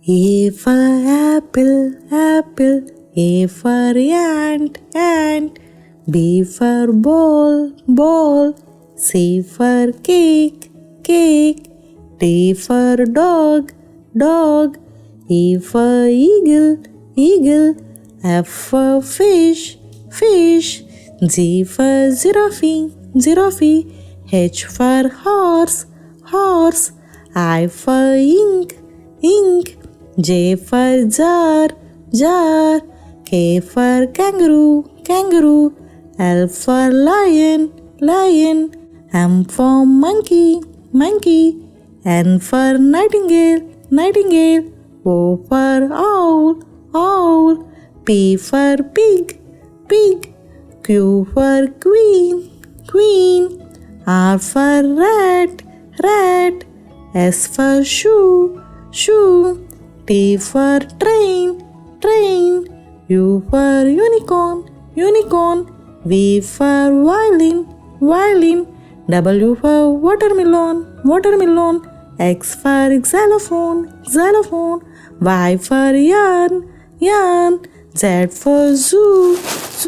A for apple, apple. A for ant, ant. B for ball, ball. C for cake, cake. D for dog, dog. E for eagle, eagle. F for fish, fish. G for giraffe, giraffe. H for horse, horse. I for ink, ink. J for jar, jar. K for kangaroo, kangaroo. L for lion, lion. M for monkey, monkey. N for nightingale, nightingale. O for owl, owl. P for pig, pig. Q for queen, queen. R for rat, rat. S for shoe, shoe. T for train, train. U for unicorn, unicorn. V for violin, violin. W for watermelon, watermelon. X for xylophone, xylophone. Y for yarn, yarn. Z for zoo, zoo.